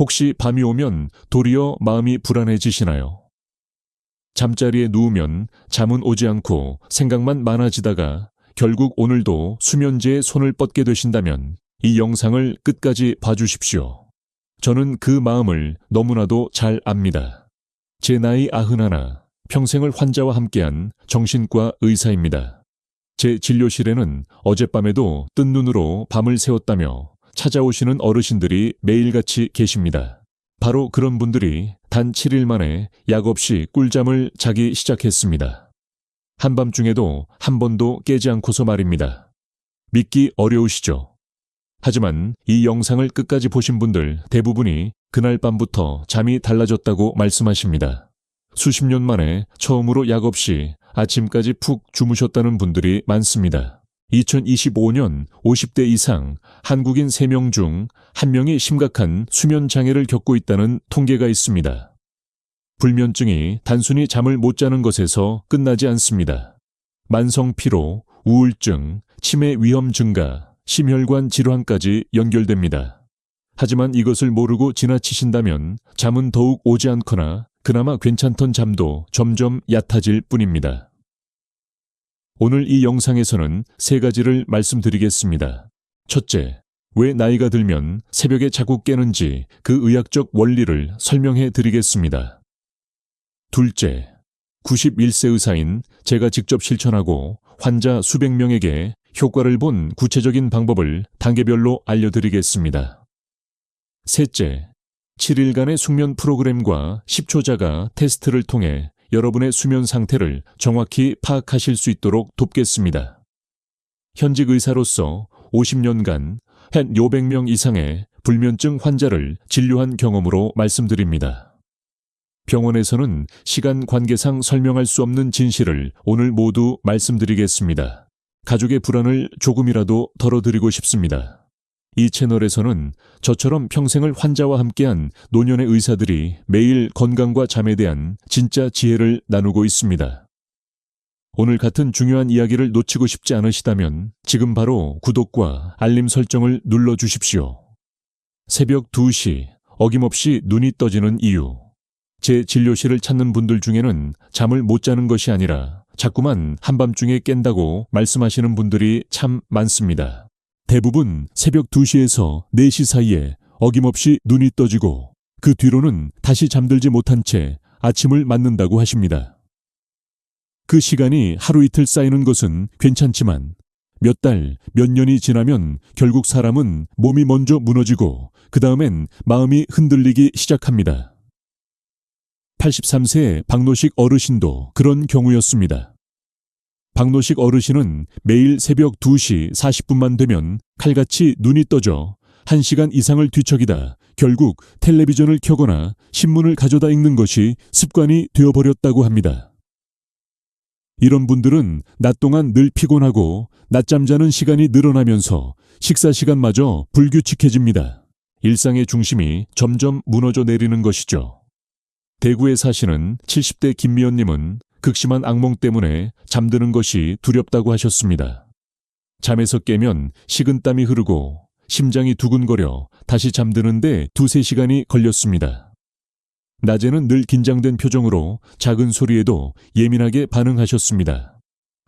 혹시 밤이 오면 도리어 마음이 불안해지시나요? 잠자리에 누우면 잠은 오지 않고 생각만 많아지다가 결국 오늘도 수면제에 손을 뻗게 되신다면 이 영상을 끝까지 봐주십시오. 저는 그 마음을 너무나도 잘 압니다. 제 나이 91, 평생을 환자와 함께한 정신과 의사입니다. 제 진료실에는 어젯밤에도 뜬 눈으로 밤을 새웠다며 찾아오시는 어르신들이 매일같이 계십니다. 바로 그런 분들이 단 7일 만에 약 없이 꿀잠을 자기 시작했습니다. 한밤중에도 한 번도 깨지 않고서 말입니다. 믿기 어려우시죠? 하지만 이 영상을 끝까지 보신 분들 대부분이 그날 밤부터 잠이 달라졌다고 말씀하십니다. 수십 년 만에 처음으로 약 없이 아침까지 푹 주무셨다는 분들이 많습니다. 2025년 50대 이상 한국인 3명 중 1명이 심각한 수면 장애를 겪고 있다는 통계가 있습니다. 불면증이 단순히 잠을 못 자는 것에서 끝나지 않습니다. 만성 피로, 우울증, 치매 위험 증가, 심혈관 질환까지 연결됩니다. 하지만 이것을 모르고 지나치신다면 잠은 더욱 오지 않거나 그나마 괜찮던 잠도 점점 얕아질 뿐입니다. 오늘 이 영상에서는 3가지를 말씀드리겠습니다. 첫째, 왜 나이가 들면 새벽에 자꾸 깨는지 그 의학적 원리를 설명해 드리겠습니다. 둘째, 91세 의사인 제가 직접 실천하고 환자 수백 명에게 효과를 본 구체적인 방법을 단계별로 알려드리겠습니다. 셋째, 7일간의 숙면 프로그램과 10초 자가 테스트를 통해 여러분의 수면 상태를 정확히 파악하실 수 있도록 돕겠습니다. 현직 의사로서 50년간 한 500명 이상의 불면증 환자를 진료한 경험으로 말씀드립니다. 병원에서는 시간 관계상 설명할 수 없는 진실을 오늘 모두 말씀드리겠습니다. 가족의 불안을 조금이라도 덜어드리고 싶습니다. 이 채널에서는 저처럼 평생을 환자와 함께한 노년의 의사들이 매일 건강과 잠에 대한 진짜 지혜를 나누고 있습니다. 오늘 같은 중요한 이야기를 놓치고 싶지 않으시다면 지금 바로 구독과 알림 설정을 눌러주십시오. 새벽 2시 어김없이 눈이 떠지는 이유. 제 진료실을 찾는 분들 중에는 잠을 못 자는 것이 아니라 자꾸만 한밤중에 깬다고 말씀하시는 분들이 참 많습니다. 대부분 새벽 2시에서 4시 사이에 어김없이 눈이 떠지고 그 뒤로는 다시 잠들지 못한 채 아침을 맞는다고 하십니다. 그 시간이 하루 이틀 쌓이는 것은 괜찮지만 몇 달, 몇 년이 지나면 결국 사람은 몸이 먼저 무너지고 그 다음엔 마음이 흔들리기 시작합니다. 83세의 박노식 어르신도 그런 경우였습니다. 박노식 어르신은 매일 새벽 2시 40분만 되면 칼같이 눈이 떠져 1시간 이상을 뒤척이다 결국 텔레비전을 켜거나 신문을 가져다 읽는 것이 습관이 되어버렸다고 합니다. 이런 분들은 낮 동안 늘 피곤하고 낮잠 자는 시간이 늘어나면서 식사 시간마저 불규칙해집니다. 일상의 중심이 점점 무너져 내리는 것이죠. 대구에 사시는 70대 김미연님은 극심한 악몽 때문에 잠드는 것이 두렵다고 하셨습니다. 잠에서 깨면 식은땀이 흐르고 심장이 두근거려 다시 잠드는데 2~3시간이 걸렸습니다. 낮에는 늘 긴장된 표정으로 작은 소리에도 예민하게 반응하셨습니다.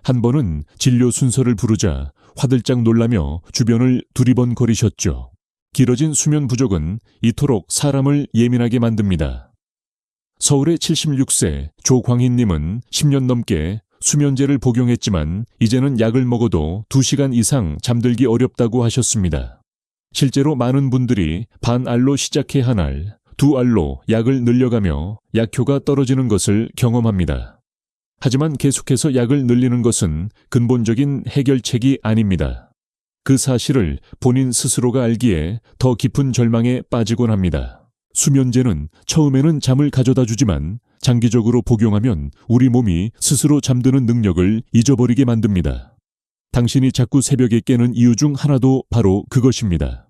한 번은 진료 순서를 부르자 화들짝 놀라며 주변을 두리번거리셨죠. 길어진 수면 부족은 이토록 사람을 예민하게 만듭니다. 서울의 76세 조광희님은 10년 넘게 수면제를 복용했지만 이제는 약을 먹어도 2시간 이상 잠들기 어렵다고 하셨습니다. 실제로 많은 분들이 반알로 시작해 한 알, 2알로 약을 늘려가며 약효가 떨어지는 것을 경험합니다. 하지만 계속해서 약을 늘리는 것은 근본적인 해결책이 아닙니다. 그 사실을 본인 스스로가 알기에 더 깊은 절망에 빠지곤 합니다. 수면제는 처음에는 잠을 가져다 주지만 장기적으로 복용하면 우리 몸이 스스로 잠드는 능력을 잊어버리게 만듭니다. 당신이 자꾸 새벽에 깨는 이유 중 하나도 바로 그것입니다.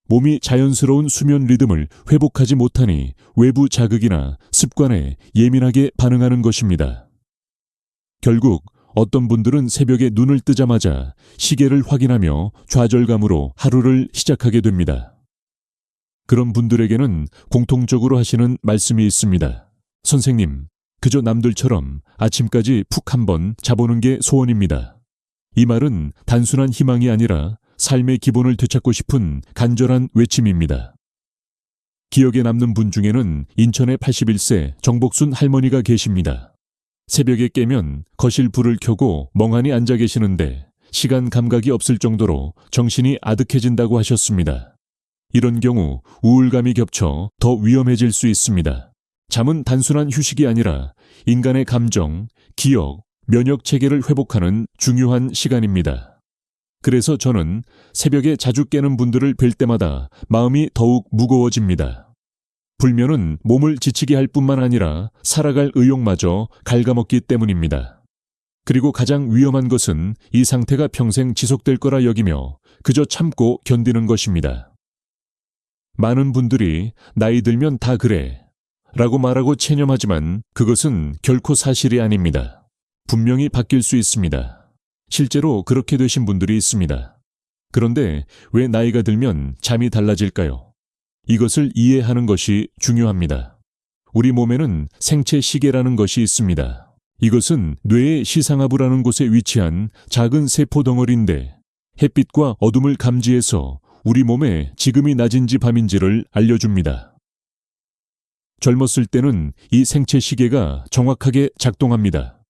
몸이 자연스러운 수면 리듬을 회복하지 못하니 외부 자극이나 습관에 예민하게 반응하는 것입니다. 결국 어떤 분들은 새벽에 눈을 뜨자마자 시계를 확인하며 좌절감으로 하루를 시작하게 됩니다. 그런 분들에게는 공통적으로 하시는 말씀이 있습니다. 선생님, 그저 남들처럼 아침까지 푹 한번 자보는 게 소원입니다. 이 말은 단순한 희망이 아니라 삶의 기본을 되찾고 싶은 간절한 외침입니다. 기억에 남는 분 중에는 인천의 81세 정복순 할머니가 계십니다. 새벽에 깨면 거실 불을 켜고 멍하니 앉아 계시는데 시간 감각이 없을 정도로 정신이 아득해진다고 하셨습니다. 이런 경우 우울감이 겹쳐 더 위험해질 수 있습니다. 잠은 단순한 휴식이 아니라 인간의 감정, 기억, 면역 체계를 회복하는 중요한 시간입니다. 그래서 저는 새벽에 자주 깨는 분들을 뵐 때마다 마음이 더욱 무거워집니다. 불면은 몸을 지치게 할 뿐만 아니라 살아갈 의욕마저 갉아먹기 때문입니다. 그리고 가장 위험한 것은 이 상태가 평생 지속될 거라 여기며 그저 참고 견디는 것입니다. 많은 분들이 나이 들면 다 그래 라고 말하고 체념하지만 그것은 결코 사실이 아닙니다. 분명히 바뀔 수 있습니다. 실제로 그렇게 되신 분들이 있습니다. 그런데 왜 나이가 들면 잠이 달라질까요? 이것을 이해하는 것이 중요합니다. 우리 몸에는 생체 시계라는 것이 있습니다. 이것은 뇌의 시상하부라는 곳에 위치한 작은 세포 덩어리인데 햇빛과 어둠을 감지해서 우리 몸에 지금이 낮인지 밤인지를 알려줍니다. 젊었을 때는 이 생체 시계가 정확하게 작동합니다.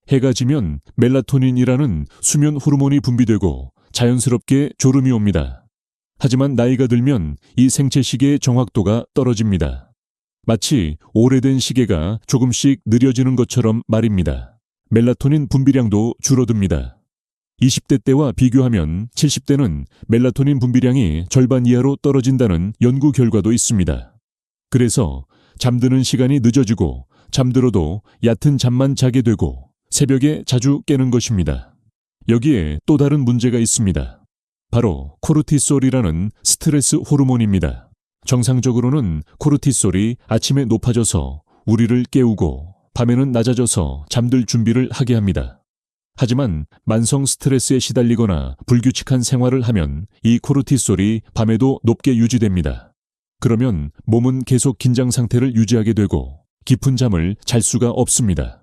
해가 지면 멜라토닌이라는 수면 호르몬이 분비되고 자연스럽게 졸음이 옵니다. 하지만 나이가 들면 이 생체 시계의 정확도가 떨어집니다. 마치 오래된 시계가 조금씩 느려지는 것처럼 말입니다. 멜라토닌 분비량도 줄어듭니다. 20대 때와 비교하면 70대는 멜라토닌 분비량이 절반 이하로 떨어진다는 연구 결과도 있습니다. 그래서 잠드는 시간이 늦어지고 잠들어도 얕은 잠만 자게 되고 새벽에 자주 깨는 것입니다. 여기에 또 다른 문제가 있습니다. 바로 코르티솔이라는 스트레스 호르몬입니다. 정상적으로는 코르티솔이 아침에 높아져서 우리를 깨우고 밤에는 낮아져서 잠들 준비를 하게 합니다. 하지만 만성 스트레스에 시달리거나 불규칙한 생활을 하면 이 코르티솔이 밤에도 높게 유지됩니다. 그러면 몸은 계속 긴장 상태를 유지하게 되고 깊은 잠을 잘 수가 없습니다.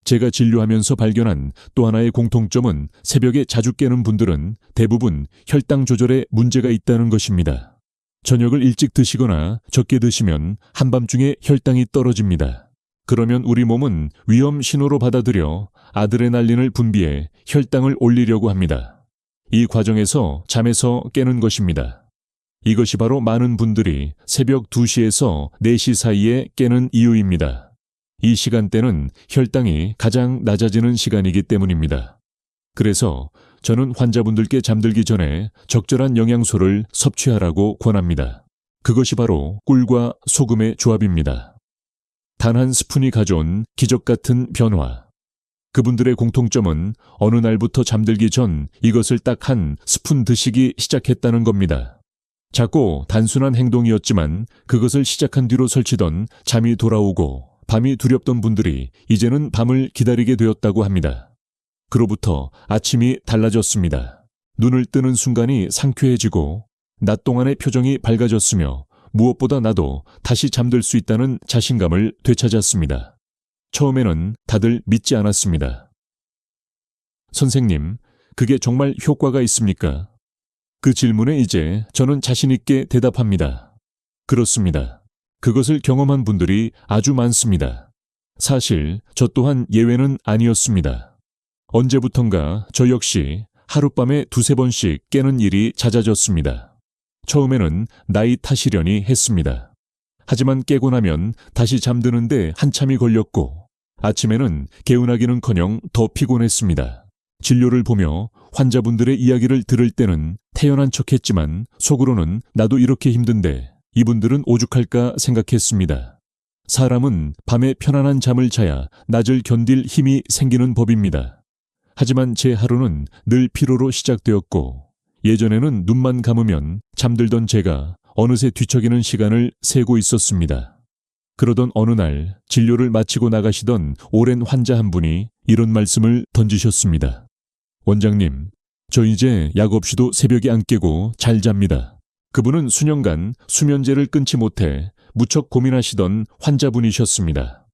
제가 진료하면서 발견한 또 하나의 공통점은 새벽에 자주 깨는 분들은 대부분 혈당 조절에 문제가 있다는 것입니다. 저녁을 일찍 드시거나 적게 드시면 한밤중에 혈당이 떨어집니다. 그러면 우리 몸은 위험 신호로 받아들여 아드레날린을 분비해 혈당을 올리려고 합니다. 이 과정에서 잠에서 깨는 것입니다. 이것이 바로 많은 분들이 새벽 2시에서 4시 사이에 깨는 이유입니다. 이 시간대는 혈당이 가장 낮아지는 시간이기 때문입니다. 그래서 저는 환자분들께 잠들기 전에 적절한 영양소를 섭취하라고 권합니다. 그것이 바로 꿀과 소금의 조합입니다. 단 한 스푼이 가져온 기적 같은 변화. 그분들의 공통점은 어느 날부터 잠들기 전 이것을 딱 한 스푼 드시기 시작했다는 겁니다. 작고 단순한 행동이었지만 그것을 시작한 뒤로 설치던 잠이 돌아오고 밤이 두렵던 분들이 이제는 밤을 기다리게 되었다고 합니다. 그로부터 아침이 달라졌습니다. 눈을 뜨는 순간이 상쾌해지고 낮 동안의 표정이 밝아졌으며 무엇보다 나도 다시 잠들 수 있다는 자신감을 되찾았습니다. 처음에는 다들 믿지 않았습니다. 선생님, 그게 정말 효과가 있습니까? 그 질문에 이제 저는 자신 있게 대답합니다. 그렇습니다. 그것을 경험한 분들이 아주 많습니다. 사실 저 또한 예외는 아니었습니다. 언제부턴가 저 역시 하룻밤에 2-3번씩 깨는 일이 잦아졌습니다. 처음에는 나이 탓이려니 했습니다. 하지만 깨고 나면 다시 잠드는데 한참이 걸렸고 아침에는 개운하기는커녕 더 피곤했습니다. 진료를 보며 환자분들의 이야기를 들을 때는 태연한 척했지만 속으로는 나도 이렇게 힘든데 이분들은 오죽할까 생각했습니다. 사람은 밤에 편안한 잠을 자야 낮을 견딜 힘이 생기는 법입니다. 하지만 제 하루는 늘 피로로 시작되었고 예전에는 눈만 감으면 잠들던 제가 어느새 뒤척이는 시간을 세고 있었습니다. 그러던 어느 날 진료를 마치고 나가시던 오랜 환자 한 분이 이런 말씀을 던지셨습니다. 원장님, 저 이제 약 없이도 새벽에 안 깨고 잘 잡니다. 그분은 수년간 수면제를 끊지 못해 무척 고민하시던 환자분이셨습니다.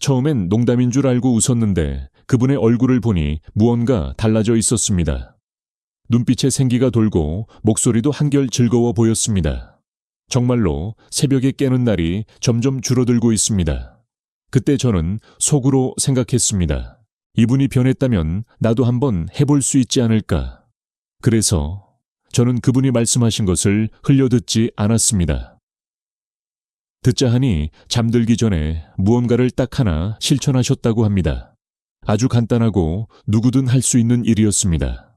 처음엔 농담인 줄 알고 웃었는데 그분의 얼굴을 보니 무언가 달라져 있었습니다. 눈빛에 생기가 돌고 목소리도 한결 즐거워 보였습니다. 정말로 새벽에 깨는 날이 점점 줄어들고 있습니다. 그때 저는 속으로 생각했습니다. 이분이 변했다면 나도 한번 해볼 수 있지 않을까. 그래서 저는 그분이 말씀하신 것을 흘려듣지 않았습니다. 듣자 하니 잠들기 전에 무언가를 딱 하나 실천하셨다고 합니다. 아주 간단하고 누구든 할 수 있는 일이었습니다.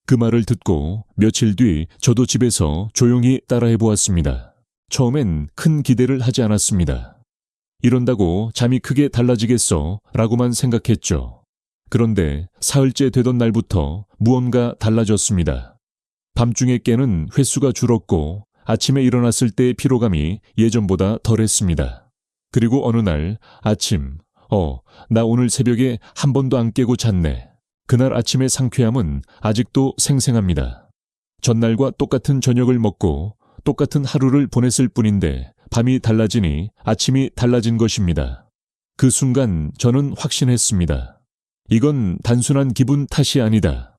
그 말을 듣고 며칠 뒤 저도 집에서 조용히 따라해 보았습니다. 처음엔 큰 기대를 하지 않았습니다. 이런다고 잠이 크게 달라지겠어 라고만 생각했죠. 그런데 사흘째 되던 날부터 무언가 달라졌습니다. 밤중에 깨는 횟수가 줄었고 아침에 일어났을 때의 피로감이 예전보다 덜했습니다. 그리고 어느 날 아침, 나 오늘 새벽에 한 번도 안 깨고 잤네. 그날 아침의 상쾌함은 아직도 생생합니다. 전날과 똑같은 저녁을 먹고 똑같은 하루를 보냈을 뿐인데 밤이 달라지니 아침이 달라진 것입니다. 그 순간 저는 확신했습니다. 이건 단순한 기분 탓이 아니다.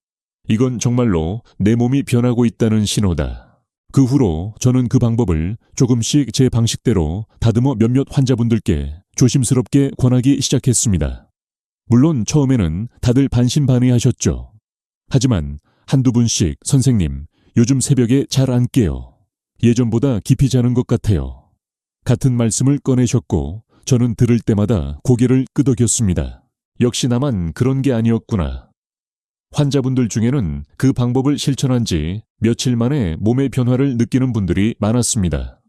이건 정말로 내 몸이 변하고 있다는 신호다. 그 후로 저는 그 방법을 조금씩 제 방식대로 다듬어 몇몇 환자분들께 조심스럽게 권하기 시작했습니다. 물론 처음에는 다들 반신반의하셨죠. 하지만 한두 분씩 선생님, 요즘 새벽에 잘 안 깨요. 예전보다 깊이 자는 것 같아요. 같은 말씀을 꺼내셨고 저는 들을 때마다 고개를 끄덕였습니다. 역시 나만 그런 게 아니었구나. 환자분들 중에는 그 방법을 실천한 지 며칠 만에 몸의 변화를 느끼는 분들이 많았습니다.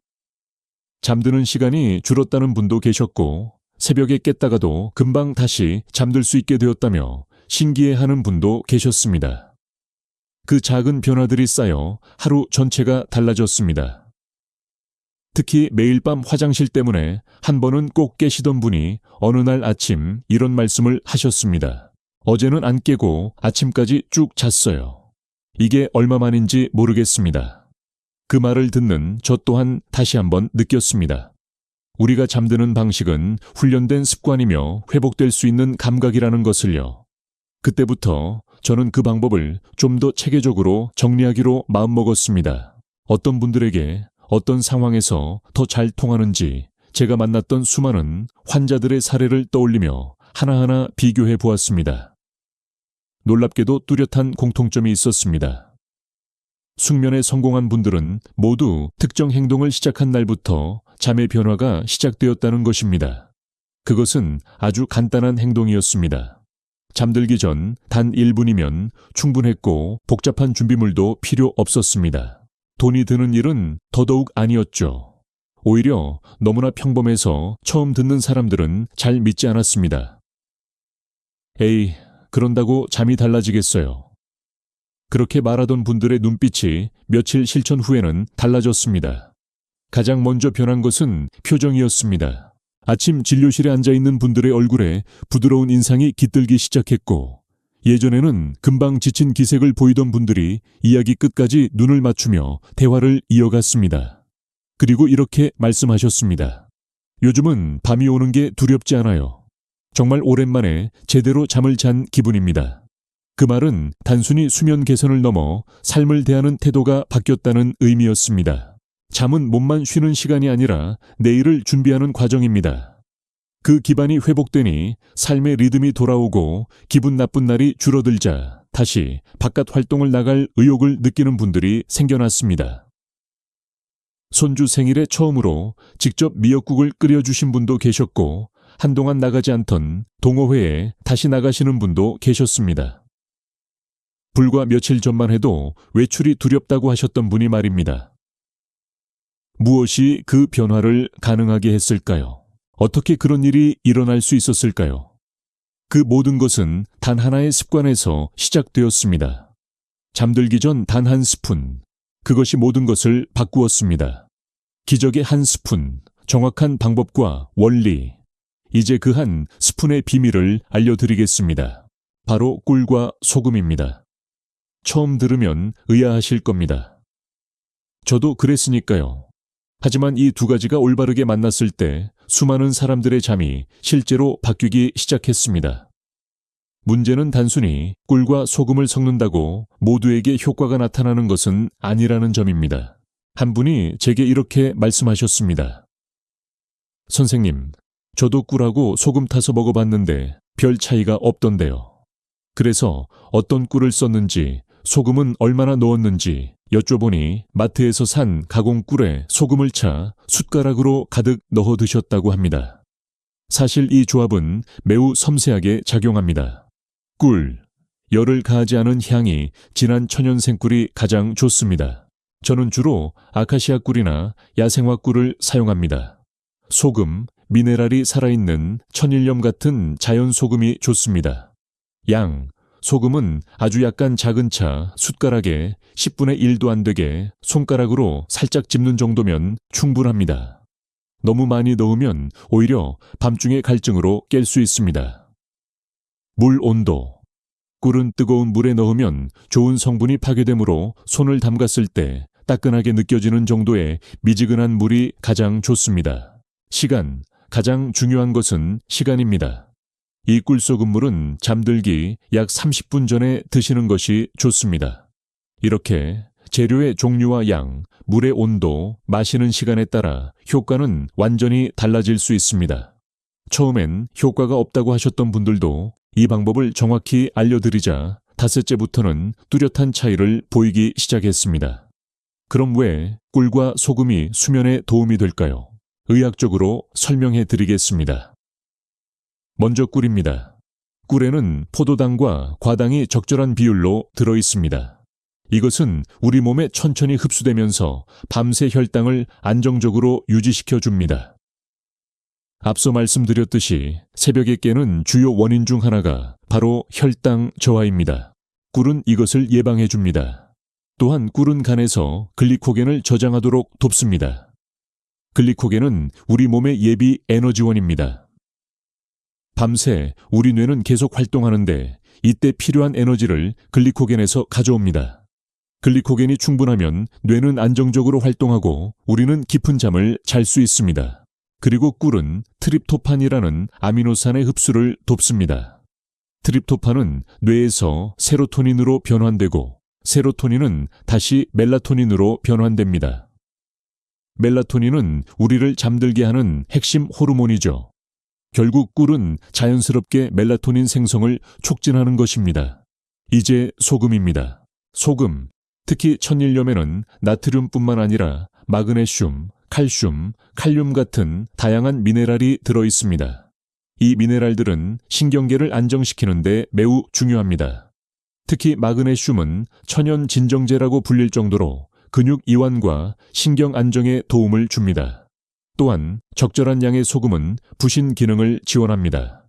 잠드는 시간이 줄었다는 분도 계셨고 새벽에 깼다가도 금방 다시 잠들 수 있게 되었다며 신기해하는 분도 계셨습니다. 그 작은 변화들이 쌓여 하루 전체가 달라졌습니다. 특히 매일 밤 화장실 때문에 한 번은 꼭 깨시던 분이 어느 날 아침 이런 말씀을 하셨습니다. 어제는 안 깨고 아침까지 쭉 잤어요. 이게 얼마만인지 모르겠습니다. 그 말을 듣는 저 또한 다시 한번 느꼈습니다. 우리가 잠드는 방식은 훈련된 습관이며 회복될 수 있는 감각이라는 것을요. 그때부터 저는 그 방법을 좀 더 체계적으로 정리하기로 마음먹었습니다. 어떤 분들에게 어떤 상황에서 더 잘 통하는지 제가 만났던 수많은 환자들의 사례를 떠올리며 하나하나 비교해 보았습니다. 놀랍게도 뚜렷한 공통점이 있었습니다. 숙면에 성공한 분들은 모두 특정 행동을 시작한 날부터 잠의 변화가 시작되었다는 것입니다. 그것은 아주 간단한 행동이었습니다. 잠들기 전 단 1분이면 충분했고 복잡한 준비물도 필요 없었습니다. 돈이 드는 일은 더더욱 아니었죠. 오히려 너무나 평범해서 처음 듣는 사람들은 잘 믿지 않았습니다. 에이, 그런다고 잠이 달라지겠어요. 그렇게 말하던 분들의 눈빛이 며칠 실천 후에는 달라졌습니다. 가장 먼저 변한 것은 표정이었습니다. 아침 진료실에 앉아있는 분들의 얼굴에 부드러운 인상이 깃들기 시작했고 예전에는 금방 지친 기색을 보이던 분들이 이야기 끝까지 눈을 맞추며 대화를 이어갔습니다. 그리고 이렇게 말씀하셨습니다. 요즘은 밤이 오는 게 두렵지 않아요. 정말 오랜만에 제대로 잠을 잔 기분입니다. 그 말은 단순히 수면 개선을 넘어 삶을 대하는 태도가 바뀌었다는 의미였습니다. 잠은 몸만 쉬는 시간이 아니라 내일을 준비하는 과정입니다. 그 기반이 회복되니 삶의 리듬이 돌아오고 기분 나쁜 날이 줄어들자 다시 바깥 활동을 나갈 의욕을 느끼는 분들이 생겨났습니다. 손주 생일에 처음으로 직접 미역국을 끓여주신 분도 계셨고 한동안 나가지 않던 동호회에 다시 나가시는 분도 계셨습니다. 불과 며칠 전만 해도 외출이 두렵다고 하셨던 분이 말입니다. 무엇이 그 변화를 가능하게 했을까요? 어떻게 그런 일이 일어날 수 있었을까요? 그 모든 것은 단 하나의 습관에서 시작되었습니다. 잠들기 전 단 한 스푼, 그것이 모든 것을 바꾸었습니다. 기적의 한 스푼, 정확한 방법과 원리. 이제 그 한 스푼의 비밀을 알려드리겠습니다. 바로 꿀과 소금입니다. 처음 들으면 의아하실 겁니다. 저도 그랬으니까요. 하지만 이 두 가지가 올바르게 만났을 때 수많은 사람들의 잠이 실제로 바뀌기 시작했습니다. 문제는 단순히 꿀과 소금을 섞는다고 모두에게 효과가 나타나는 것은 아니라는 점입니다. 한 분이 제게 이렇게 말씀하셨습니다. 선생님, 저도 꿀하고 소금 타서 먹어봤는데 별 차이가 없던데요. 그래서 어떤 꿀을 썼는지, 소금은 얼마나 넣었는지 여쭤보니 마트에서 산 가공꿀에 소금을 차 숟가락으로 가득 넣어 드셨다고 합니다. 사실 이 조합은 매우 섬세하게 작용합니다. 꿀, 열을 가하지 않은 향이 진한 천연생 꿀이 가장 좋습니다. 저는 주로 아카시아 꿀이나 야생화 꿀을 사용합니다. 소금, 미네랄이 살아있는 천일염 같은 자연 소금이 좋습니다. 양, 소금은 아주 약간 작은 차 숟가락에 10분의 1도 안 되게 손가락으로 살짝 짚는 정도면 충분합니다. 너무 많이 넣으면 오히려 밤중에 갈증으로 깰 수 있습니다. 물 온도. 꿀은 뜨거운 물에 넣으면 좋은 성분이 파괴되므로 손을 담갔을 때 따끈하게 느껴지는 정도의 미지근한 물이 가장 좋습니다. 시간. 가장 중요한 것은 시간입니다. 이 꿀소금물은 잠들기 약 30분 전에 드시는 것이 좋습니다. 이렇게 재료의 종류와 양, 물의 온도, 마시는 시간에 따라 효과는 완전히 달라질 수 있습니다. 처음엔 효과가 없다고 하셨던 분들도 이 방법을 정확히 알려드리자 닷새째부터는 뚜렷한 차이를 보이기 시작했습니다. 그럼 왜 꿀과 소금이 수면에 도움이 될까요? 의학적으로 설명해 드리겠습니다. 먼저 꿀입니다. 꿀에는 포도당과 과당이 적절한 비율로 들어 있습니다. 이것은 우리 몸에 천천히 흡수되면서 밤새 혈당을 안정적으로 유지시켜 줍니다. 앞서 말씀드렸듯이 새벽에 깨는 주요 원인 중 하나가 바로 혈당 저하입니다. 꿀은 이것을 예방해 줍니다. 또한 꿀은 간에서 글리코겐을 저장하도록 돕습니다. 글리코겐은 우리 몸의 예비 에너지원입니다. 밤새 우리 뇌는 계속 활동하는데 이때 필요한 에너지를 글리코겐에서 가져옵니다. 글리코겐이 충분하면 뇌는 안정적으로 활동하고 우리는 깊은 잠을 잘 수 있습니다. 그리고 꿀은 트립토판이라는 아미노산의 흡수를 돕습니다. 트립토판은 뇌에서 세로토닌으로 변환되고 세로토닌은 다시 멜라토닌으로 변환됩니다. 멜라토닌은 우리를 잠들게 하는 핵심 호르몬이죠. 결국 꿀은 자연스럽게 멜라토닌 생성을 촉진하는 것입니다. 이제 소금입니다. 소금, 특히 천일염에는 나트륨뿐만 아니라 마그네슘, 칼슘, 칼륨 같은 다양한 미네랄이 들어 있습니다. 이 미네랄들은 신경계를 안정시키는 데 매우 중요합니다. 특히 마그네슘은 천연 진정제라고 불릴 정도로 근육 이완과 신경 안정에 도움을 줍니다. 또한 적절한 양의 소금은 부신 기능을 지원합니다.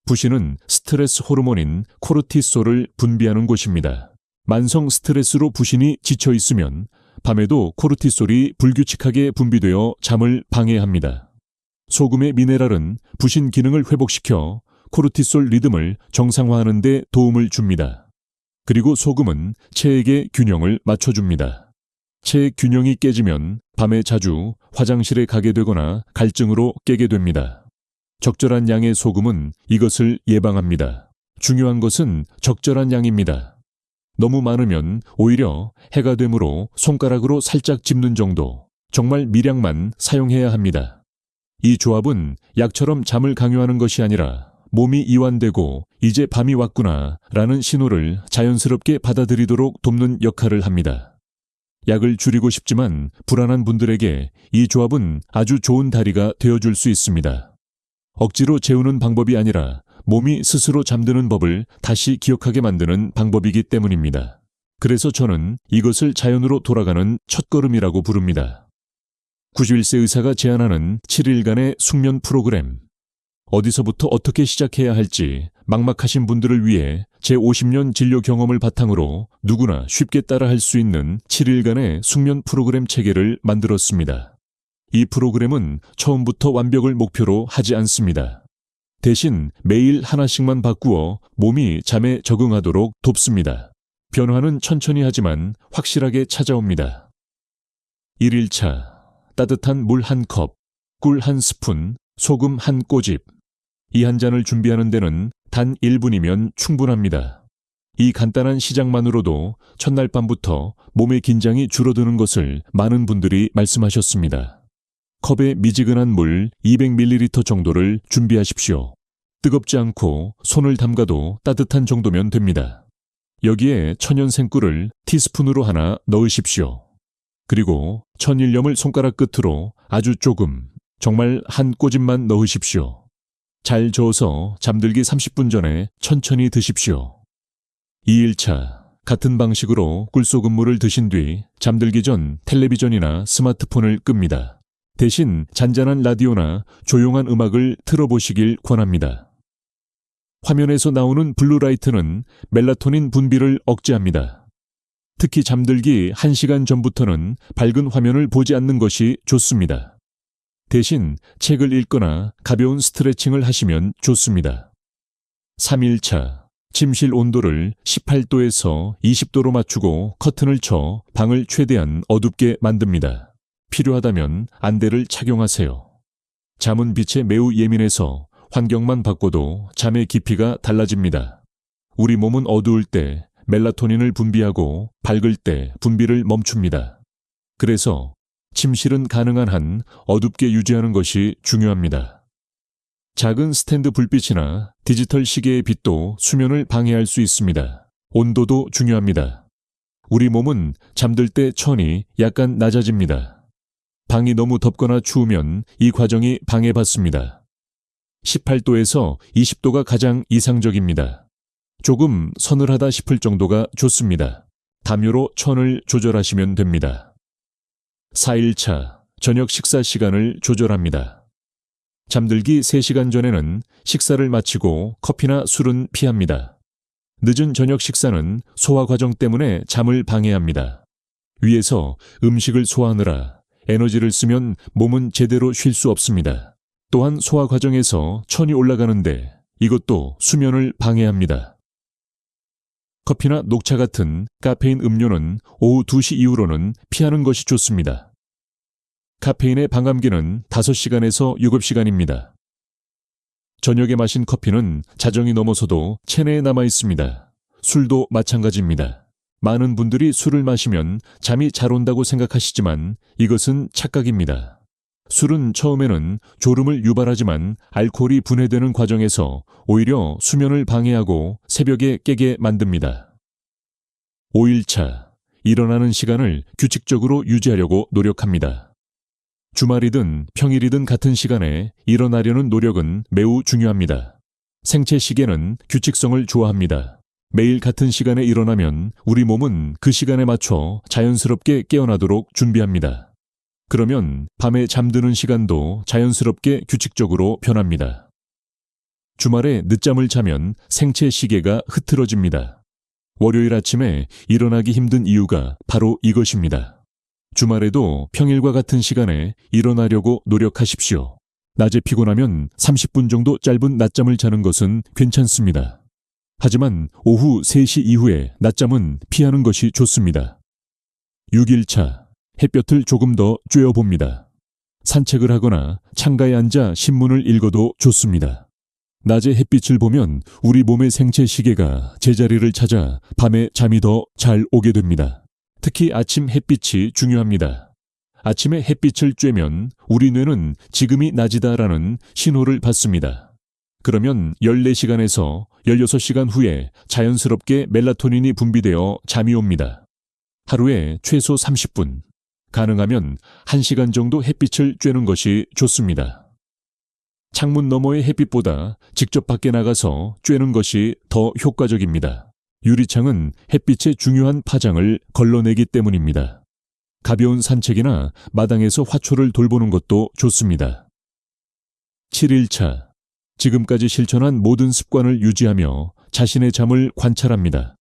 부신은 스트레스 호르몬인 코르티솔을 분비하는 곳입니다. 만성 스트레스로 부신이 지쳐 있으면 밤에도 코르티솔이 불규칙하게 분비되어 잠을 방해합니다. 소금의 미네랄은 부신 기능을 회복시켜 코르티솔 리듬을 정상화하는 데 도움을 줍니다. 그리고 소금은 체액의 균형을 맞춰줍니다. 체액 균형이 깨지면 밤에 자주 화장실에 가게 되거나 갈증으로 깨게 됩니다. 적절한 양의 소금은 이것을 예방합니다. 중요한 것은 적절한 양입니다. 너무 많으면 오히려 해가 되므로 손가락으로 살짝 짚는 정도, 정말 미량만 사용해야 합니다. 이 조합은 약처럼 잠을 강요하는 것이 아니라 몸이 이완되고 이제 밤이 왔구나 라는 신호를 자연스럽게 받아들이도록 돕는 역할을 합니다. 약을 줄이고 싶지만 불안한 분들에게 이 조합은 아주 좋은 다리가 되어줄 수 있습니다. 억지로 재우는 방법이 아니라 몸이 스스로 잠드는 법을 다시 기억하게 만드는 방법이기 때문입니다. 그래서 저는 이것을 자연으로 돌아가는 첫걸음이라고 부릅니다. 91세 의사가 제안하는 7일간의 숙면 프로그램. 어디서부터 어떻게 시작해야 할지 막막하신 분들을 위해 제 50년 진료 경험을 바탕으로 누구나 쉽게 따라할 수 있는 7일간의 숙면 프로그램 체계를 만들었습니다. 이 프로그램은 처음부터 완벽을 목표로 하지 않습니다. 대신 매일 하나씩만 바꾸어 몸이 잠에 적응하도록 돕습니다. 변화는 천천히 하지만 확실하게 찾아옵니다. 1일차 따뜻한 물 1컵, 꿀 1스푼, 소금 1꼬집. 이 한 잔을 준비하는 데는 단 1분이면 충분합니다. 이 간단한 시작만으로도 첫날 밤부터 몸의 긴장이 줄어드는 것을 많은 분들이 말씀하셨습니다. 컵에 미지근한 물 200ml 정도를 준비하십시오. 뜨겁지 않고 손을 담가도 따뜻한 정도면 됩니다. 여기에 천연생꿀을 티스푼으로 하나 넣으십시오. 그리고 천일염을 손가락 끝으로 아주 조금, 정말 한 꼬집만 넣으십시오. 잘 저어서 잠들기 30분 전에 천천히 드십시오. 2일차 같은 방식으로 꿀소금물을 드신 뒤 잠들기 전 텔레비전이나 스마트폰을 끕니다. 대신 잔잔한 라디오나 조용한 음악을 틀어보시길 권합니다. 화면에서 나오는 블루라이트는 멜라토닌 분비를 억제합니다. 특히 잠들기 1시간 전부터는 밝은 화면을 보지 않는 것이 좋습니다. 대신 책을 읽거나 가벼운 스트레칭을 하시면 좋습니다. 3일차 침실 온도를 18도에서 20도로 맞추고 커튼을 쳐 방을 최대한 어둡게 만듭니다. 필요하다면 안대를 착용하세요. 잠은 빛에 매우 예민해서 환경만 바꿔도 잠의 깊이가 달라집니다. 우리 몸은 어두울 때 멜라토닌을 분비하고 밝을 때 분비를 멈춥니다. 그래서 침실은 가능한 한 어둡게 유지하는 것이 중요합니다. 작은 스탠드 불빛이나 디지털 시계의 빛도 수면을 방해할 수 있습니다. 온도도 중요합니다. 우리 몸은 잠들 때 천이 약간 낮아집니다. 방이 너무 덥거나 추우면 이 과정이 방해받습니다. 18도에서 20도가 가장 이상적입니다. 조금 서늘하다 싶을 정도가 좋습니다. 담요로 천을 조절하시면 됩니다. 4일차 저녁 식사 시간을 조절합니다. 잠들기 3시간 전에는 식사를 마치고 커피나 술은 피합니다. 늦은 저녁 식사는 소화 과정 때문에 잠을 방해합니다. 위에서 음식을 소화하느라 에너지를 쓰면 몸은 제대로 쉴 수 없습니다. 또한 소화 과정에서 천이 올라가는데 이것도 수면을 방해합니다. 커피나 녹차 같은 카페인 음료는 오후 2시 이후로는 피하는 것이 좋습니다. 카페인의 방암기는 5시간에서 7시간입니다. 저녁에 마신 커피는 자정이 넘어서도 체내에 남아 있습니다. 술도 마찬가지입니다. 많은 분들이 술을 마시면 잠이 잘 온다고 생각하시지만 이것은 착각입니다. 술은 처음에는 졸음을 유발하지만 알코올이 분해되는 과정에서 오히려 수면을 방해하고 새벽에 깨게 만듭니다. 5일차 일어나는 시간을 규칙적으로 유지하려고 노력합니다. 주말이든 평일이든 같은 시간에 일어나려는 노력은 매우 중요합니다. 생체 시계는 규칙성을 좋아합니다. 매일 같은 시간에 일어나면 우리 몸은 그 시간에 맞춰 자연스럽게 깨어나도록 준비합니다. 그러면 밤에 잠드는 시간도 자연스럽게 규칙적으로 변합니다. 주말에 늦잠을 자면 생체 시계가 흐트러집니다. 월요일 아침에 일어나기 힘든 이유가 바로 이것입니다. 주말에도 평일과 같은 시간에 일어나려고 노력하십시오. 낮에 피곤하면 30분 정도 짧은 낮잠을 자는 것은 괜찮습니다. 하지만 오후 3시 이후에 낮잠은 피하는 것이 좋습니다. 6일차 햇볕을 조금 더 쬐어봅니다. 산책을 하거나 창가에 앉아 신문을 읽어도 좋습니다. 낮에 햇빛을 보면 우리 몸의 생체 시계가 제자리를 찾아 밤에 잠이 더 잘 오게 됩니다. 특히 아침 햇빛이 중요합니다. 아침에 햇빛을 쬐면 우리 뇌는 지금이 낮이다라는 신호를 받습니다. 그러면 14시간에서 16시간 후에 자연스럽게 멜라토닌이 분비되어 잠이 옵니다. 하루에 최소 30분, 가능하면 1시간 정도 햇빛을 쬐는 것이 좋습니다. 창문 너머의 햇빛보다 직접 밖에 나가서 쬐는 것이 더 효과적입니다. 유리창은 햇빛의 중요한 파장을 걸러내기 때문입니다. 가벼운 산책이나 마당에서 화초를 돌보는 것도 좋습니다. 7일차 지금까지 실천한 모든 습관을 유지하며 자신의 잠을 관찰합니다.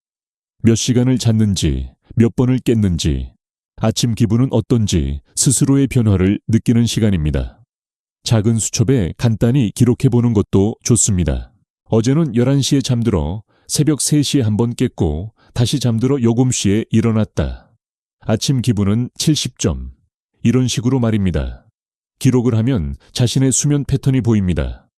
몇 시간을 잤는지, 몇 번을 깼는지, 아침 기분은 어떤지 스스로의 변화를 느끼는 시간입니다. 작은 수첩에 간단히 기록해보는 것도 좋습니다. 어제는 11시에 잠들어 새벽 3시에 한번 깼고 다시 잠들어 7시에 일어났다. 아침 기분은 70점. 이런 식으로 말입니다. 기록을 하면 자신의 수면 패턴이 보입니다.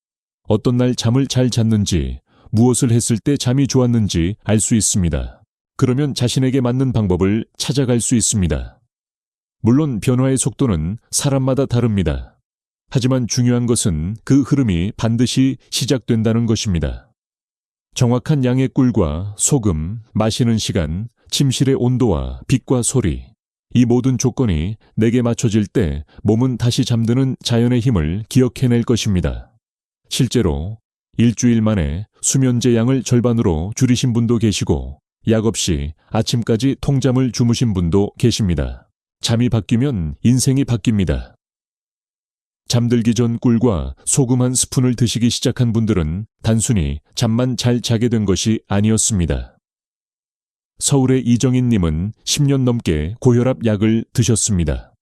어떤 날 잠을 잘 잤는지, 무엇을 했을 때 잠이 좋았는지 알 수 있습니다. 그러면 자신에게 맞는 방법을 찾아갈 수 있습니다. 물론 변화의 속도는 사람마다 다릅니다. 하지만 중요한 것은 그 흐름이 반드시 시작된다는 것입니다. 정확한 양의 꿀과 소금, 마시는 시간, 침실의 온도와 빛과 소리, 이 모든 조건이 내게 맞춰질 때 몸은 다시 잠드는 자연의 힘을 기억해낼 것입니다. 실제로 일주일 만에 수면제 양을 절반으로 줄이신 분도 계시고 약 없이 아침까지 통잠을 주무신 분도 계십니다. 잠이 바뀌면 인생이 바뀝니다. 잠들기 전 꿀과 소금 한 스푼을 드시기 시작한 분들은 단순히 잠만 잘 자게 된 것이 아니었습니다. 서울의 이정인님은 10년 넘게 고혈압 약을 드셨습니다.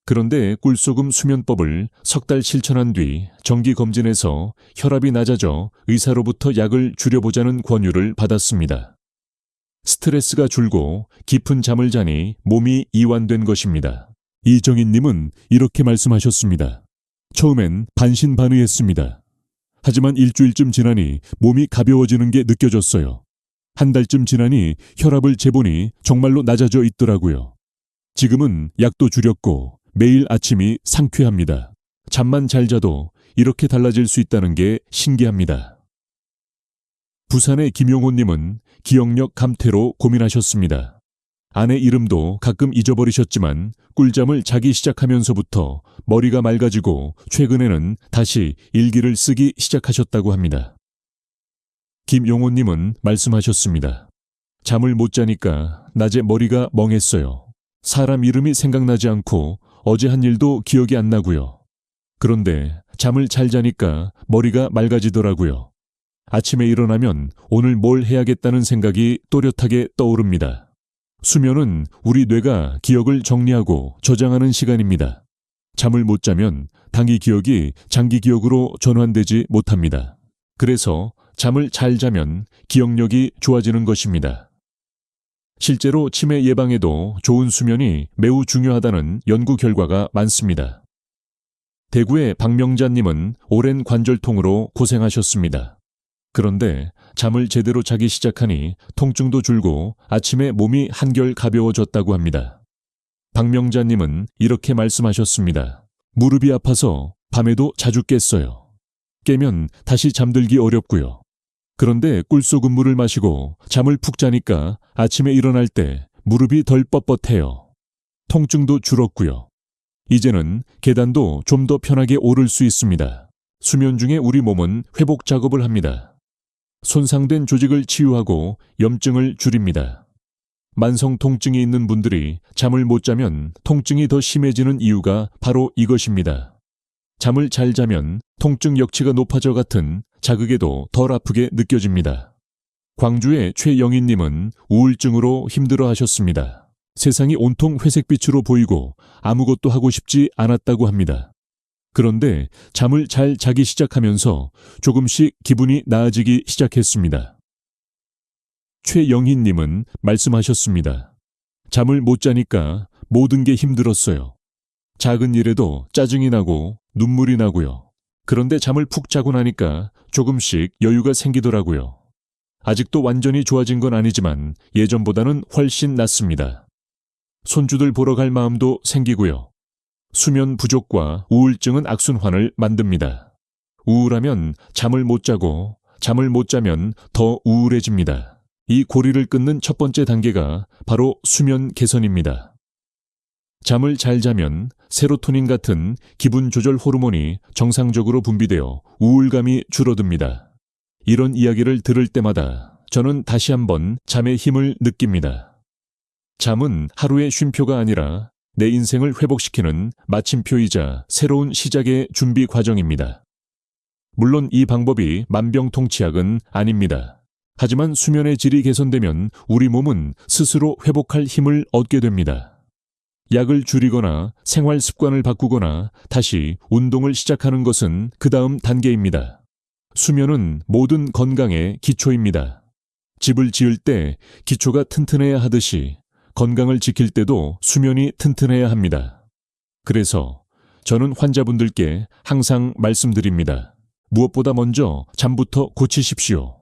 그런데 꿀소금 수면법을 석 달 실천한 뒤 정기검진에서 혈압이 낮아져 의사로부터 약을 줄여보자는 권유를 받았습니다. 스트레스가 줄고 깊은 잠을 자니 몸이 이완된 것입니다. 이정인님은 이렇게 말씀하셨습니다. 처음엔 반신반의했습니다. 하지만 일주일쯤 지나니 몸이 가벼워지는 게 느껴졌어요. 한 달쯤 지나니 혈압을 재보니 정말로 낮아져 있더라고요. 지금은 약도 줄였고 매일 아침이 상쾌합니다. 잠만 잘 자도 이렇게 달라질 수 있다는 게 신기합니다. 부산의 김용호님은 기억력 감퇴로 고민하셨습니다. 아내 이름도 가끔 잊어버리셨지만 꿀잠을 자기 시작하면서부터 머리가 맑아지고 최근에는 다시 일기를 쓰기 시작하셨다고 합니다. 김용호님은 말씀하셨습니다. 잠을 못 자니까 낮에 머리가 멍했어요. 사람 이름이 생각나지 않고 어제 한 일도 기억이 안 나고요. 그런데 잠을 잘 자니까 머리가 맑아지더라고요. 아침에 일어나면 오늘 뭘 해야겠다는 생각이 또렷하게 떠오릅니다. 수면은 우리 뇌가 기억을 정리하고 저장하는 시간입니다. 잠을 못 자면 단기 기억이 장기 기억으로 전환되지 못합니다. 그래서 잠을 잘 자면 기억력이 좋아지는 것입니다. 실제로 치매 예방에도 좋은 수면이 매우 중요하다는 연구 결과가 많습니다. 대구의 박명자님은 오랜 관절통으로 고생하셨습니다. 그런데 잠을 제대로 자기 시작하니 통증도 줄고 아침에 몸이 한결 가벼워졌다고 합니다. 박명자님은 이렇게 말씀하셨습니다. 무릎이 아파서 밤에도 자주 깼어요. 깨면 다시 잠들기 어렵고요. 그런데 꿀소금물을 마시고 잠을 푹 자니까 아침에 일어날 때 무릎이 덜 뻣뻣해요. 통증도 줄었고요. 이제는 계단도 좀 더 편하게 오를 수 있습니다. 수면 중에 우리 몸은 회복 작업을 합니다. 손상된 조직을 치유하고 염증을 줄입니다. 만성 통증이 있는 분들이 잠을 못 자면 통증이 더 심해지는 이유가 바로 이것입니다. 잠을 잘 자면 통증 역치가 높아져 같은 자극에도 덜 아프게 느껴집니다. 광주의 최영희님은 우울증으로 힘들어 하셨습니다. 세상이 온통 회색빛으로 보이고 아무것도 하고 싶지 않았다고 합니다. 그런데 잠을 잘 자기 시작하면서 조금씩 기분이 나아지기 시작했습니다. 최영희님은 말씀하셨습니다. 잠을 못 자니까 모든 게 힘들었어요. 작은 일에도 짜증이 나고 눈물이 나고요. 그런데 잠을 푹 자고 나니까 조금씩 여유가 생기더라고요. 아직도 완전히 좋아진 건 아니지만 예전보다는 훨씬 낫습니다. 손주들 보러 갈 마음도 생기고요. 수면 부족과 우울증은 악순환을 만듭니다. 우울하면 잠을 못 자고 잠을 못 자면 더 우울해집니다. 이 고리를 끊는 첫 번째 단계가 바로 수면 개선입니다. 잠을 잘 자면 세로토닌 같은 기분 조절 호르몬이 정상적으로 분비되어 우울감이 줄어듭니다. 이런 이야기를 들을 때마다 저는 다시 한번 잠의 힘을 느낍니다. 잠은 하루의 쉼표가 아니라 내 인생을 회복시키는 마침표이자 새로운 시작의 준비 과정입니다. 물론 이 방법이 만병통치약은 아닙니다. 하지만 수면의 질이 개선되면 우리 몸은 스스로 회복할 힘을 얻게 됩니다. 약을 줄이거나 생활 습관을 바꾸거나 다시 운동을 시작하는 것은 그 다음 단계입니다. 수면은 모든 건강의 기초입니다. 집을 지을 때 기초가 튼튼해야 하듯이 건강을 지킬 때도 수면이 튼튼해야 합니다. 그래서 저는 환자분들께 항상 말씀드립니다. 무엇보다 먼저 잠부터 고치십시오.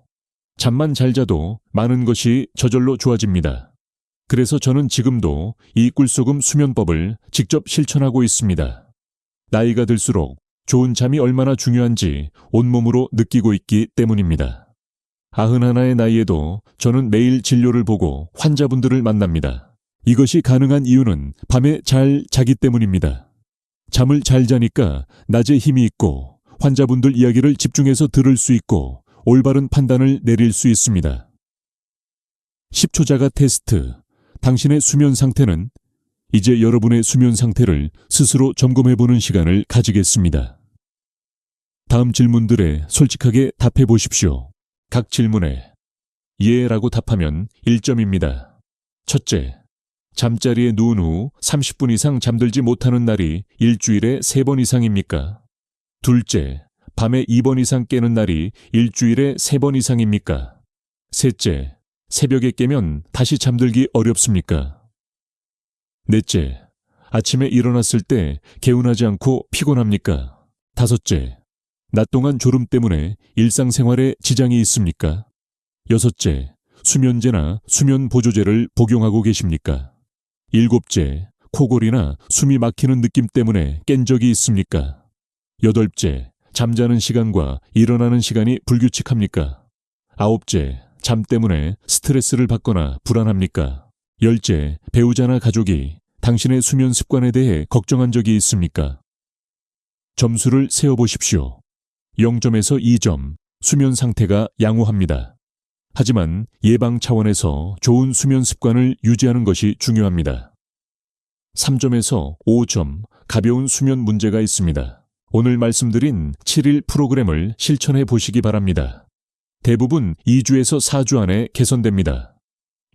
잠만 잘 자도 많은 것이 저절로 좋아집니다. 그래서 저는 지금도 이 꿀소금 수면법을 직접 실천하고 있습니다. 나이가 들수록 좋은 잠이 얼마나 중요한지 온몸으로 느끼고 있기 때문입니다. 91의 나이에도 저는 매일 진료를 보고 환자분들을 만납니다. 이것이 가능한 이유는 밤에 잘 자기 때문입니다. 잠을 잘 자니까 낮에 힘이 있고 환자분들 이야기를 집중해서 들을 수 있고 올바른 판단을 내릴 수 있습니다. 10초 자가 테스트. 당신의 수면 상태는? 이제 여러분의 수면 상태를 스스로 점검해보는 시간을 가지겠습니다. 다음 질문들에 솔직하게 답해 보십시오. 각 질문에 예라고 답하면 1점입니다. 첫째, 잠자리에 누운 후 30분 이상 잠들지 못하는 날이 일주일에 3번 이상입니까? 둘째, 밤에 2번 이상 깨는 날이 일주일에 3번 이상입니까? 셋째, 새벽에 깨면 다시 잠들기 어렵습니까? 넷째, 아침에 일어났을 때 개운하지 않고 피곤합니까? 다섯째, 낮 동안 졸음 때문에 일상생활에 지장이 있습니까? 여섯째, 수면제나 수면 보조제를 복용하고 계십니까? 일곱째, 코골이나 숨이 막히는 느낌 때문에 깬 적이 있습니까? 여덟째, 잠자는 시간과 일어나는 시간이 불규칙합니까? 아홉째, 잠 때문에 스트레스를 받거나 불안합니까? 열째, 배우자나 가족이 당신의 수면 습관에 대해 걱정한 적이 있습니까? 점수를 세어보십시오. 0점에서 2점, 수면 상태가 양호합니다. 하지만 예방 차원에서 좋은 수면 습관을 유지하는 것이 중요합니다. 3점에서 5점, 가벼운 수면 문제가 있습니다. 오늘 말씀드린 7일 프로그램을 실천해 보시기 바랍니다. 대부분 2주에서 4주 안에 개선됩니다.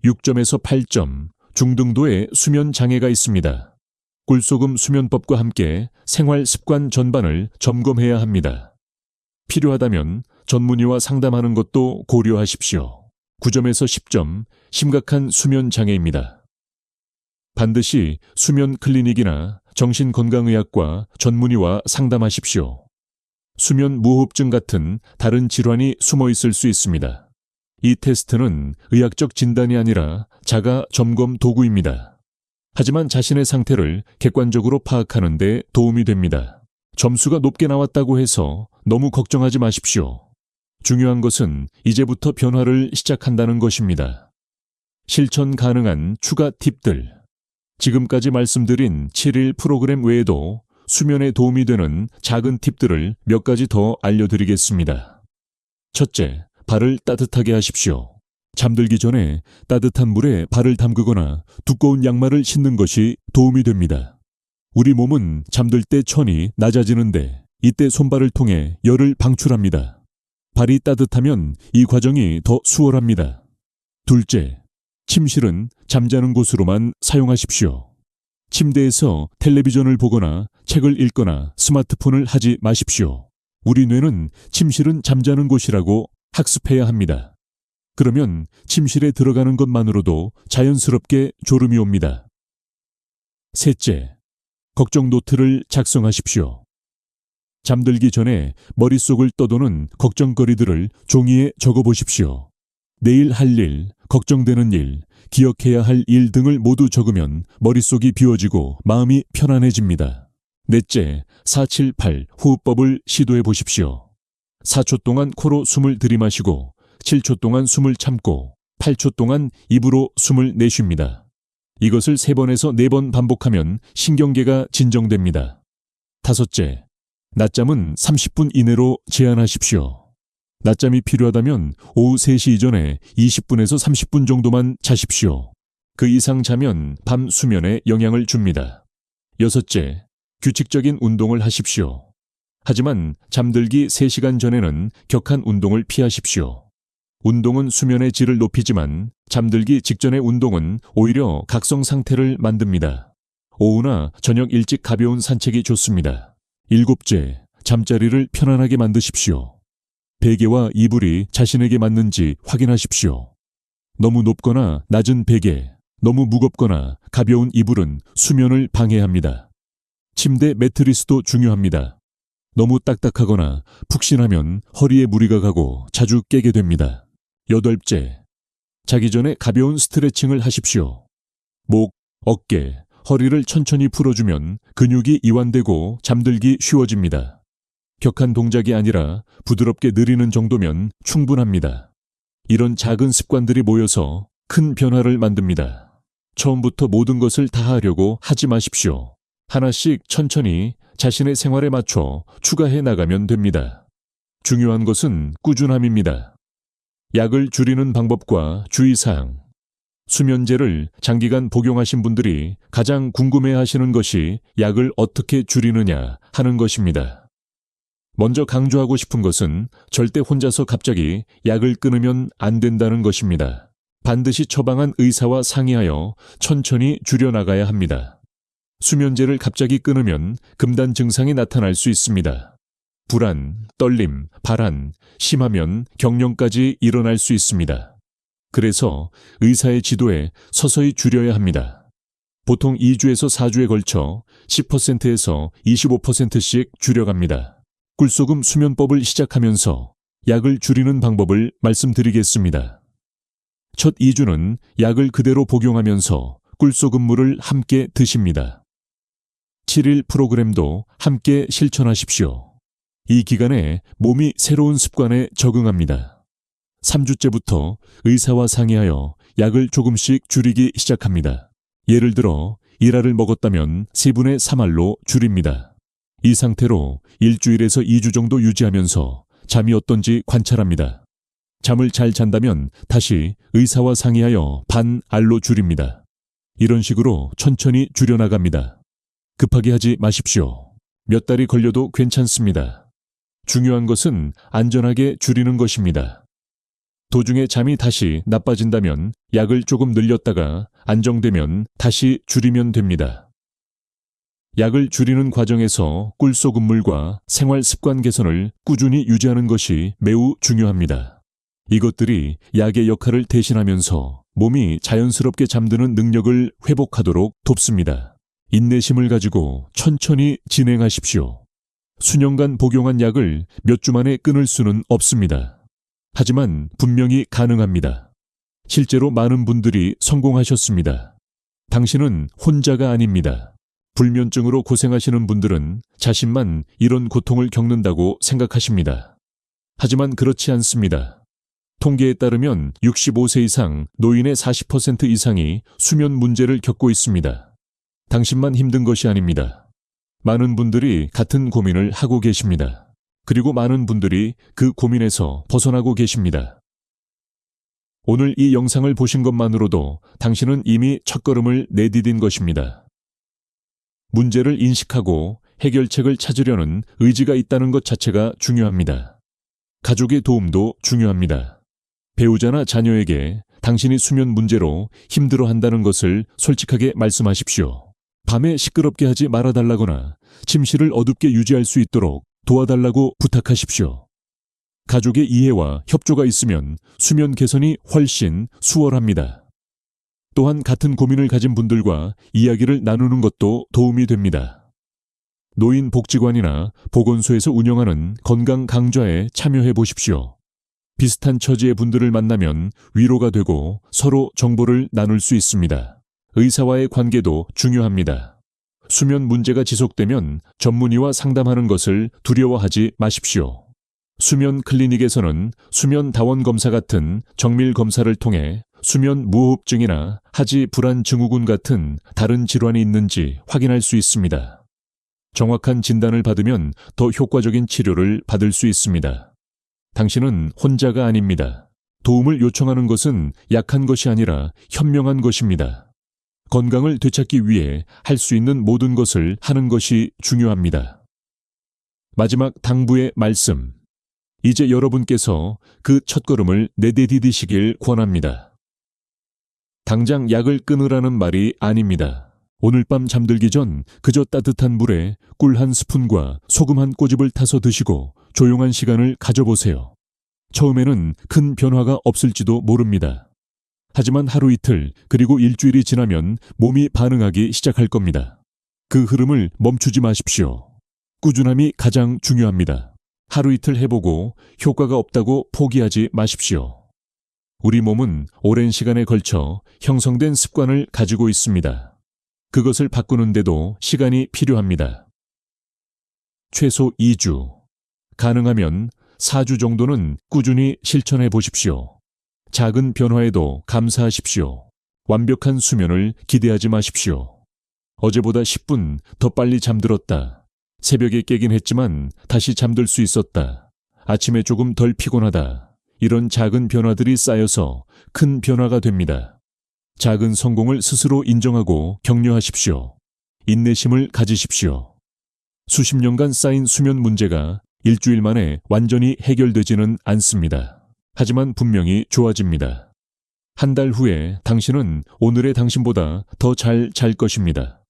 6점에서 8점, 중등도의 수면 장애가 있습니다. 꿀소금 수면법과 함께 생활 습관 전반을 점검해야 합니다. 필요하다면 전문의와 상담하는 것도 고려하십시오. 9점에서 10점, 심각한 수면 장애입니다. 반드시 수면 클리닉이나 정신건강의학과 전문의와 상담하십시오. 수면 무호흡증 같은 다른 질환이 숨어 있을 수 있습니다. 이 테스트는 의학적 진단이 아니라 자가 점검 도구입니다. 하지만 자신의 상태를 객관적으로 파악하는 데 도움이 됩니다. 점수가 높게 나왔다고 해서 너무 걱정하지 마십시오. 중요한 것은 이제부터 변화를 시작한다는 것입니다. 실천 가능한 추가 팁들. 지금까지 말씀드린 7일 프로그램 외에도 수면에 도움이 되는 작은 팁들을 몇 가지 더 알려드리겠습니다. 첫째, 발을 따뜻하게 하십시오. 잠들기 전에 따뜻한 물에 발을 담그거나 두꺼운 양말을 신는 것이 도움이 됩니다. 우리 몸은 잠들 때 천이 낮아지는데 이때 손발을 통해 열을 방출합니다. 발이 따뜻하면 이 과정이 더 수월합니다. 둘째, 침실은 잠자는 곳으로만 사용하십시오. 침대에서 텔레비전을 보거나 책을 읽거나 스마트폰을 하지 마십시오. 우리 뇌는 침실은 잠자는 곳이라고 학습해야 합니다. 그러면 침실에 들어가는 것만으로도 자연스럽게 졸음이 옵니다. 셋째, 걱정 노트를 작성하십시오. 잠들기 전에 머릿속을 떠도는 걱정거리들을 종이에 적어보십시오. 내일 할 일, 걱정되는 일, 기억해야 할 일 등을 모두 적으면 머릿속이 비워지고 마음이 편안해집니다. 넷째, 478 호흡법을 시도해 보십시오. 4초 동안 코로 숨을 들이마시고 7초 동안 숨을 참고 8초 동안 입으로 숨을 내쉽니다. 이것을 3번에서 4번 반복하면 신경계가 진정됩니다. 다섯째, 낮잠은 30분 이내로 제한하십시오. 낮잠이 필요하다면 오후 3시 이전에 20분에서 30분 정도만 자십시오. 그 이상 자면 밤 수면에 영향을 줍니다. 여섯째, 규칙적인 운동을 하십시오. 하지만 잠들기 3시간 전에는 격한 운동을 피하십시오. 운동은 수면의 질을 높이지만 잠들기 직전의 운동은 오히려 각성 상태를 만듭니다. 오후나 저녁 일찍 가벼운 산책이 좋습니다. 일곱째, 잠자리를 편안하게 만드십시오. 베개와 이불이 자신에게 맞는지 확인하십시오. 너무 높거나 낮은 베개, 너무 무겁거나 가벼운 이불은 수면을 방해합니다. 침대 매트리스도 중요합니다. 너무 딱딱하거나 푹신하면 허리에 무리가 가고 자주 깨게 됩니다. 8째, 자기 전에 가벼운 스트레칭을 하십시오. 목, 어깨, 허리를 천천히 풀어주면 근육이 이완되고 잠들기 쉬워집니다. 격한 동작이 아니라 부드럽게 느리는 정도면 충분합니다. 이런 작은 습관들이 모여서 큰 변화를 만듭니다. 처음부터 모든 것을 다 하려고 하지 마십시오. 하나씩 천천히 자신의 생활에 맞춰 추가해 나가면 됩니다. 중요한 것은 꾸준함입니다. 약을 줄이는 방법과 주의사항. 수면제를 장기간 복용하신 분들이 가장 궁금해하시는 것이 약을 어떻게 줄이느냐 하는 것입니다. 먼저 강조하고 싶은 것은 절대 혼자서 갑자기 약을 끊으면 안 된다는 것입니다. 반드시 처방한 의사와 상의하여 천천히 줄여나가야 합니다. 수면제를 갑자기 끊으면 금단 증상이 나타날 수 있습니다. 불안, 떨림, 발한, 심하면 경련까지 일어날 수 있습니다. 그래서 의사의 지도에 서서히 줄여야 합니다. 보통 2주에서 4주에 걸쳐 10%에서 25%씩 줄여갑니다. 꿀소금 수면법을 시작하면서 약을 줄이는 방법을 말씀드리겠습니다. 첫 2주는 약을 그대로 복용하면서 꿀소금물을 함께 드십니다. 7일 프로그램도 함께 실천하십시오. 이 기간에 몸이 새로운 습관에 적응합니다. 3주째부터 의사와 상의하여 약을 조금씩 줄이기 시작합니다. 예를 들어 1알을 먹었다면 4분의 3알로 줄입니다. 이 상태로 일주일에서 2주 정도 유지하면서 잠이 어떤지 관찰합니다. 잠을 잘 잔다면 다시 의사와 상의하여 반알로 줄입니다. 이런 식으로 천천히 줄여나갑니다. 급하게 하지 마십시오. 몇 달이 걸려도 괜찮습니다. 중요한 것은 안전하게 줄이는 것입니다. 도중에 잠이 다시 나빠진다면 약을 조금 늘렸다가 안정되면 다시 줄이면 됩니다. 약을 줄이는 과정에서 꿀소금물과 생활 습관 개선을 꾸준히 유지하는 것이 매우 중요합니다. 이것들이 약의 역할을 대신하면서 몸이 자연스럽게 잠드는 능력을 회복하도록 돕습니다. 인내심을 가지고 천천히 진행하십시오. 수년간 복용한 약을 몇 주 만에 끊을 수는 없습니다. 하지만 분명히 가능합니다. 실제로 많은 분들이 성공하셨습니다. 당신은 혼자가 아닙니다. 불면증으로 고생하시는 분들은 자신만 이런 고통을 겪는다고 생각하십니다. 하지만 그렇지 않습니다. 통계에 따르면 65세 이상 노인의 40% 이상이 수면 문제를 겪고 있습니다. 당신만 힘든 것이 아닙니다. 많은 분들이 같은 고민을 하고 계십니다. 그리고 많은 분들이 그 고민에서 벗어나고 계십니다. 오늘 이 영상을 보신 것만으로도 당신은 이미 첫걸음을 내디딘 것입니다. 문제를 인식하고 해결책을 찾으려는 의지가 있다는 것 자체가 중요합니다. 가족의 도움도 중요합니다. 배우자나 자녀에게 당신이 수면 문제로 힘들어한다는 것을 솔직하게 말씀하십시오. 밤에 시끄럽게 하지 말아달라거나 침실을 어둡게 유지할 수 있도록 도와달라고 부탁하십시오. 가족의 이해와 협조가 있으면 수면 개선이 훨씬 수월합니다. 또한 같은 고민을 가진 분들과 이야기를 나누는 것도 도움이 됩니다. 노인복지관이나 보건소에서 운영하는 건강 강좌에 참여해 보십시오. 비슷한 처지의 분들을 만나면 위로가 되고 서로 정보를 나눌 수 있습니다. 의사와의 관계도 중요합니다. 수면 문제가 지속되면 전문의와 상담하는 것을 두려워하지 마십시오. 수면 클리닉에서는 수면 다원 검사 같은 정밀 검사를 통해 수면 무호흡증이나 하지 불안 증후군 같은 다른 질환이 있는지 확인할 수 있습니다. 정확한 진단을 받으면 더 효과적인 치료를 받을 수 있습니다. 당신은 혼자가 아닙니다. 도움을 요청하는 것은 약한 것이 아니라 현명한 것입니다. 건강을 되찾기 위해 할 수 있는 모든 것을 하는 것이 중요합니다. 마지막 당부의 말씀. 이제 여러분께서 그 첫걸음을 내디디시길 권합니다. 당장 약을 끊으라는 말이 아닙니다. 오늘 밤 잠들기 전 그저 따뜻한 물에 꿀 한 스푼과 소금 한 꼬집을 타서 드시고 조용한 시간을 가져보세요. 처음에는 큰 변화가 없을지도 모릅니다. 하지만 하루 이틀 그리고 일주일이 지나면 몸이 반응하기 시작할 겁니다. 그 흐름을 멈추지 마십시오. 꾸준함이 가장 중요합니다. 하루 이틀 해보고 효과가 없다고 포기하지 마십시오. 우리 몸은 오랜 시간에 걸쳐 형성된 습관을 가지고 있습니다. 그것을 바꾸는데도 시간이 필요합니다. 최소 2주, 가능하면 4주 정도는 꾸준히 실천해 보십시오. 작은 변화에도 감사하십시오. 완벽한 수면을 기대하지 마십시오. 어제보다 10분 더 빨리 잠들었다. 새벽에 깨긴 했지만 다시 잠들 수 있었다. 아침에 조금 덜 피곤하다. 이런 작은 변화들이 쌓여서 큰 변화가 됩니다. 작은 성공을 스스로 인정하고 격려하십시오. 인내심을 가지십시오. 수십 년간 쌓인 수면 문제가 일주일 만에 완전히 해결되지는 않습니다. 하지만 분명히 좋아집니다. 한 달 후에 당신은 오늘의 당신보다 더 잘 잘 것입니다.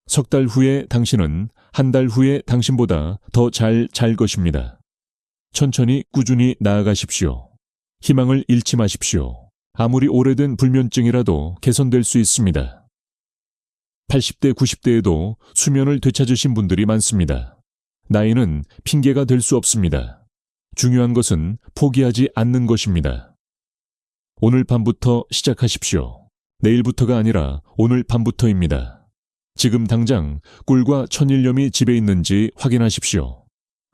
석 달 후에 당신은 한 달 후에 당신보다 더 잘 잘 것입니다. 천천히 꾸준히 나아가십시오. 희망을 잃지 마십시오. 아무리 오래된 불면증이라도 개선될 수 있습니다. 80대, 90대에도 수면을 되찾으신 분들이 많습니다. 나이는 핑계가 될 수 없습니다. 중요한 것은 포기하지 않는 것입니다. 오늘 밤부터 시작하십시오. 내일부터가 아니라 오늘 밤부터입니다. 지금 당장 꿀과 천일염이 집에 있는지 확인하십시오.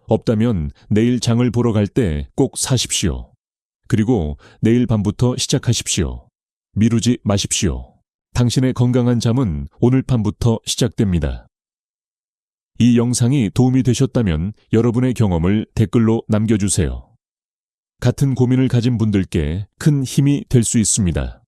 없다면 내일 장을 보러 갈 때 꼭 사십시오. 그리고 내일 밤부터 시작하십시오. 미루지 마십시오. 당신의 건강한 잠은 오늘 밤부터 시작됩니다. 이 영상이 도움이 되셨다면 여러분의 경험을 댓글로 남겨주세요. 같은 고민을 가진 분들께 큰 힘이 될 수 있습니다.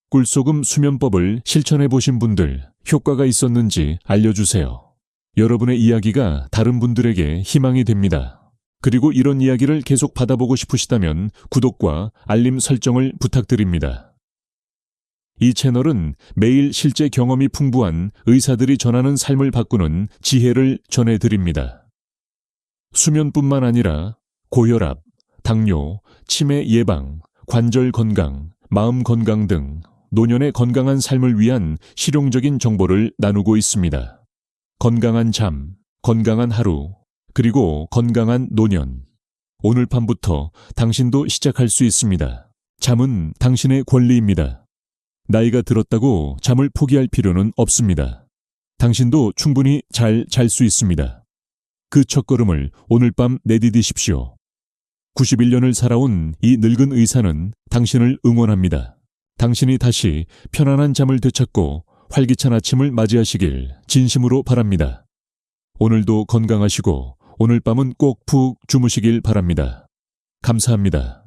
꿀소금 수면법을 실천해 보신 분들, 효과가 있었는지 알려주세요. 여러분의 이야기가 다른 분들에게 희망이 됩니다. 그리고 이런 이야기를 계속 받아보고 싶으시다면 구독과 알림 설정을 부탁드립니다. 이 채널은 매일 실제 경험이 풍부한 의사들이 전하는 삶을 바꾸는 지혜를 전해드립니다. 수면뿐만 아니라 고혈압, 당뇨, 치매 예방, 관절 건강, 마음 건강 등 노년의 건강한 삶을 위한 실용적인 정보를 나누고 있습니다. 건강한 잠, 건강한 하루, 그리고 건강한 노년. 오늘 밤부터 당신도 시작할 수 있습니다. 잠은 당신의 권리입니다. 나이가 들었다고 잠을 포기할 필요는 없습니다. 당신도 충분히 잘 잘 수 있습니다. 그 첫걸음을 오늘 밤 내디디십시오. 91년을 살아온 이 늙은 의사는 당신을 응원합니다. 당신이 다시 편안한 잠을 되찾고 활기찬 아침을 맞이하시길 진심으로 바랍니다. 오늘도 건강하시고 오늘 밤은 꼭 푹 주무시길 바랍니다. 감사합니다.